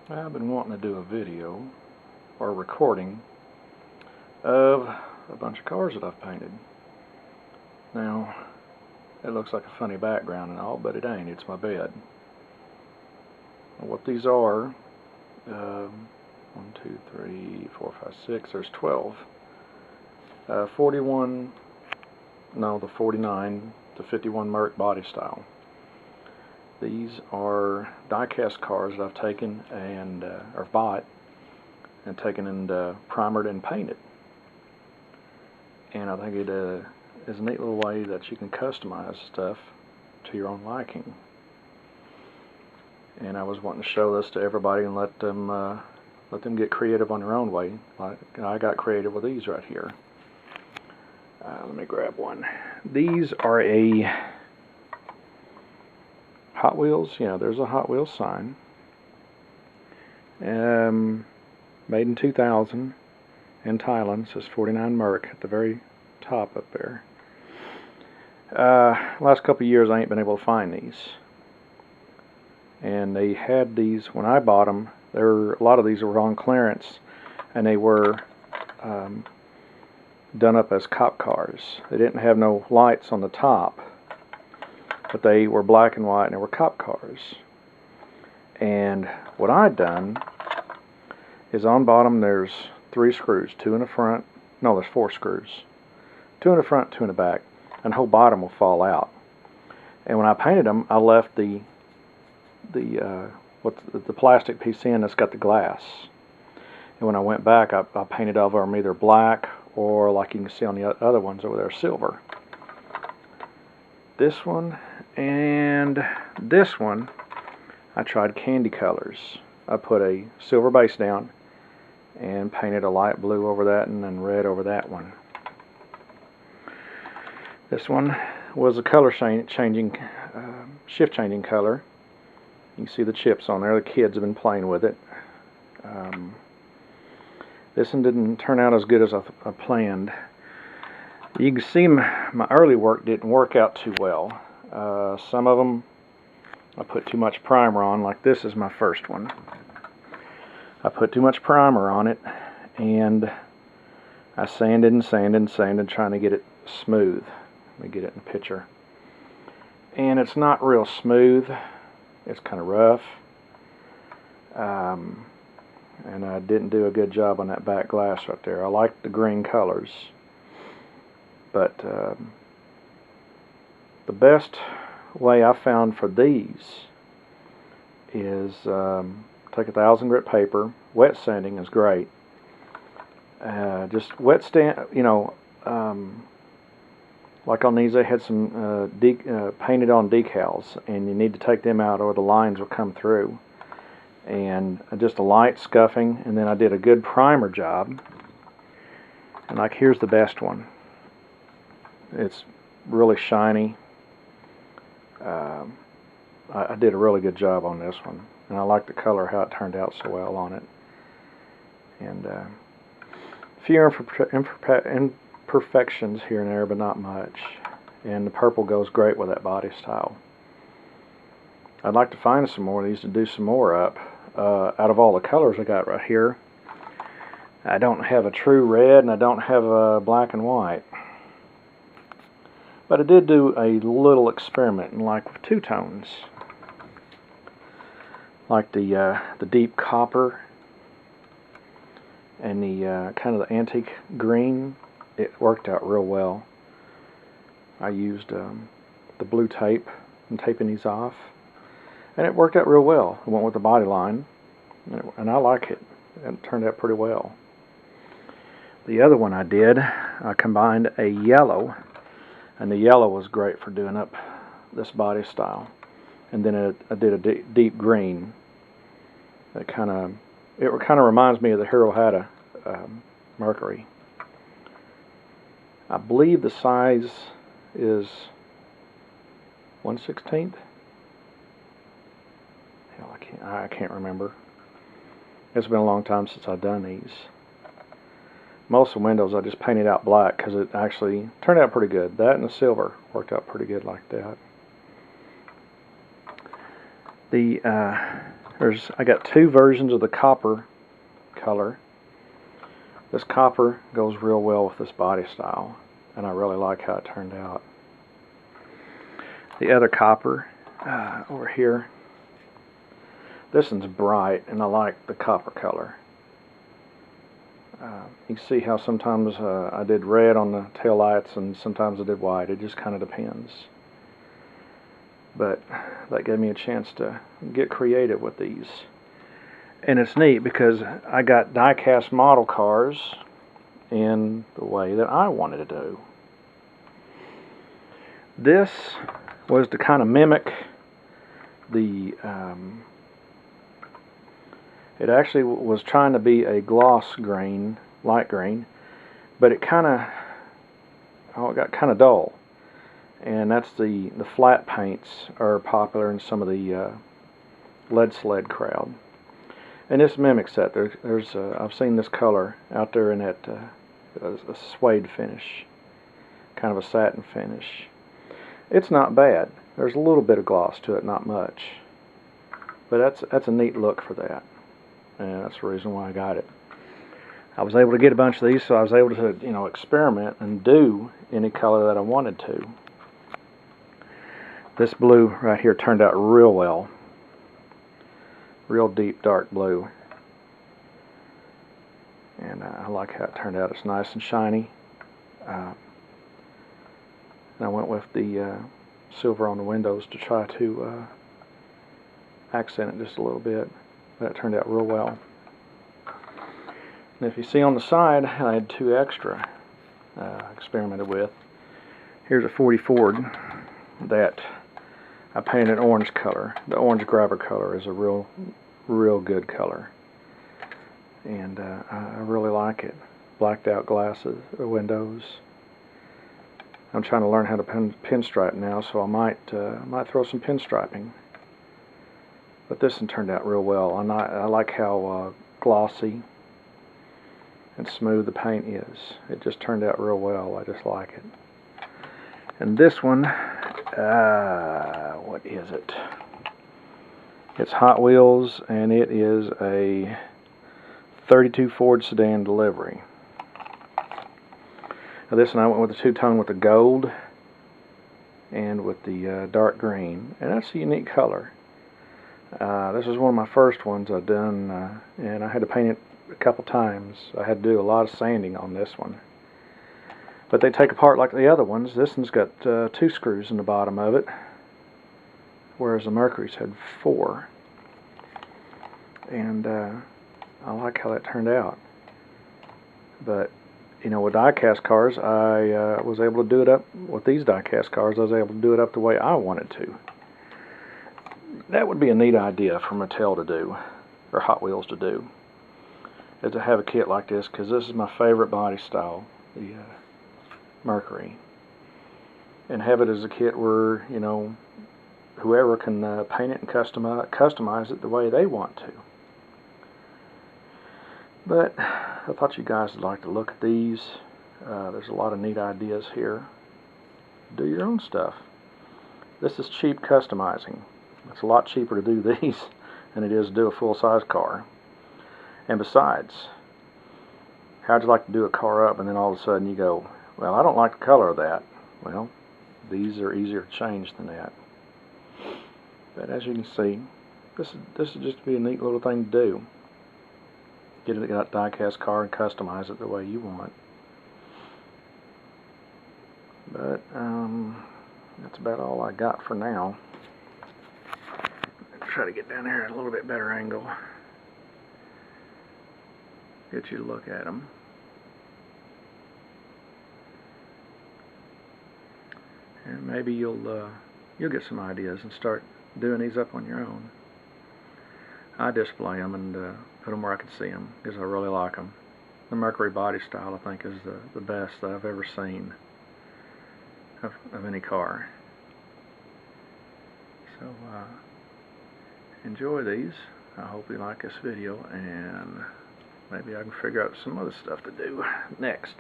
I've been wanting to do a video or recording of a bunch of cars that I've painted. Now, it looks like a funny background and all, but it ain't. It's my bed. What these are, 1, 2, 3, 4, 5, 6, there's 12. 41, no, the 49 to 51 Merc body style. These are die-cast cars that I've taken and or bought and taken and primered and painted. And I think it is a neat little way that you can customize stuff to your own liking. And I was wanting to show this to everybody and let them get creative on their own way. Like I got creative with these right here. Let me grab one. These are a Hot Wheels. Yeah, there's a Hot Wheels sign. Made in 2000 in Thailand. Says 49 Merc at the very top up there. Last couple of years I ain't been able to find these. And they had these when I bought them. A lot of these were on clearance, and they were done up as cop cars. They didn't have no lights on the top, but they were black and white, and they were cop cars. And what I'd done is on bottom there's 3 screws, 2 in the front. No, there's 4 screws. 2 in the front, 2 in the back, and the whole bottom will fall out. And when I painted them, I left the plastic piece in that's got the glass. And when I went back, I painted over them either black or, like you can see on the other ones over there, silver. This one and this one, I tried candy colors. I put a silver base down and painted a light blue over that and then red over that one. This one was a color changing, shift changing color. You can see the chips on there. The kids have been playing with it. This one didn't turn out as good as I planned. You can see my early work didn't work out too well. Some of them I put too much primer on, like this is my first one. I put too much primer on it, and I sanded and sanded and sanded, trying to get it smooth. Let me get it in the picture. And it's not real smooth. It's kind of rough. And I didn't do a good job on that back glass right there. I like the green colors. But the best way I found for these is take 1,000 grit paper. Wet sanding is great. Just wet sand, like on these, they had some painted on decals, and you need to take them out or the lines will come through. And just a light scuffing, and then I did a good primer job. And like, here's the best one. It's really shiny. I did a really good job on this one, and I like the color, how it turned out so well on it. And a few imperfections here and there, but not much. And the purple goes great with that body style. I'd like to find some more of these to do some more up. Out of all the colors I got right here, I don't have a true red and I don't have a black and white. But I did do a little experiment, like with 2 tones. Like the deep copper and the kind of the antique green. It worked out real well. I used the blue tape and taping these off. And it worked out real well. It went with the body line, and I like it. It turned out pretty well. The other one I did, I combined a yellow, and the yellow was great for doing up this body style. And then I did a deep green. It kind of reminds me of the Hero Hada Mercury. I believe the size is 1/16. I can't remember. It's been a long time since I've done these. Most of the windows I just painted out black because it actually turned out pretty good. That and the silver worked out pretty good like that. The I got two versions of the copper color. This copper goes real well with this body style, and I really like how it turned out. The other copper over here, this one's bright, and I like the copper color. You can see how sometimes I did red on the tail lights and sometimes I did white. It just kind of depends. But that gave me a chance to get creative with these. And it's neat because I got die-cast model cars in the way that I wanted to do. This was to kind of mimic the it actually was trying to be a gloss green, light green, but it kind of it got kind of dull. And that's the flat paints are popular in some of the lead sled crowd. And this mimics that. There's I've seen this color out there in that a suede finish, kind of a satin finish. It's not bad. There's a little bit of gloss to it, not much. But that's a neat look for that. And that's the reason why I got it. I was able to get a bunch of these, so I was able to, experiment and do any color that I wanted to. This blue right here turned out real well. Real deep, dark blue. And I like how it turned out. It's nice and shiny. And I went with the silver on the windows to try to accent it just a little bit. That turned out real well. And if you see on the side, I had two extra experimented with. Here's a 40 Ford that I painted orange color. The orange grabber color is a real good color. And I really like it. Blacked out glasses, windows. I'm trying to learn how to pinstripe now, so I might throw some pinstriping. But this one turned out real well. I like how glossy and smooth the paint is. It just turned out real well. I just like it. And this one, what is it? It's Hot Wheels, and it is a 32 Ford sedan delivery. Now this one I went with the two-tone with the gold and with the dark green, and that's a unique color. This is one of my first ones I've done, and I had to paint it a couple times. I had to do a lot of sanding on this one. But they take apart like the other ones. This one's got 2 screws in the bottom of it, whereas the Mercury's had 4. And I like how that turned out. But with die-cast cars, I was able to do it up. With these die-cast cars, I was able to do it up the way I wanted to. That would be a neat idea for Mattel to do, or Hot Wheels to do, is to have a kit like this, because this is my favorite body style, the Mercury. And have it as a kit where, whoever can paint it and customize it the way they want to. But I thought you guys would like to look at these. There's a lot of neat ideas here. Do your own stuff. This is cheap customizing. It's a lot cheaper to do these than it is to do a full-size car. And besides, how'd you like to do a car up and then all of a sudden you go, well, I don't like the color of that. Well, these are easier to change than that. But as you can see, this is just be a neat little thing to do. Get a die-cast car and customize it the way you want. But that's about all I got for now. Try to get down there at a little bit better angle. Get you to look at them. And maybe you'll get some ideas and start doing these up on your own. I display them and put them where I can see them because I really like them. The Mercury body style, I think, is the best that I've ever seen of any car. So enjoy these. I hope you like this video, and maybe I can figure out some other stuff to do next.